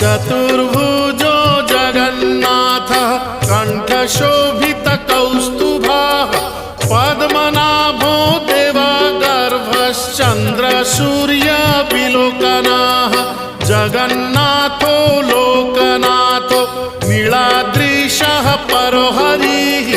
चतुर्भुजो जगन्नाथः कण्ठशोभितकौस्तुभः पद्मनाभो देवगर्भश्चन्द्रसूर्यविलोकनः जगन्नाथो लोकनाथो नीलाद्रीशः परो हरिः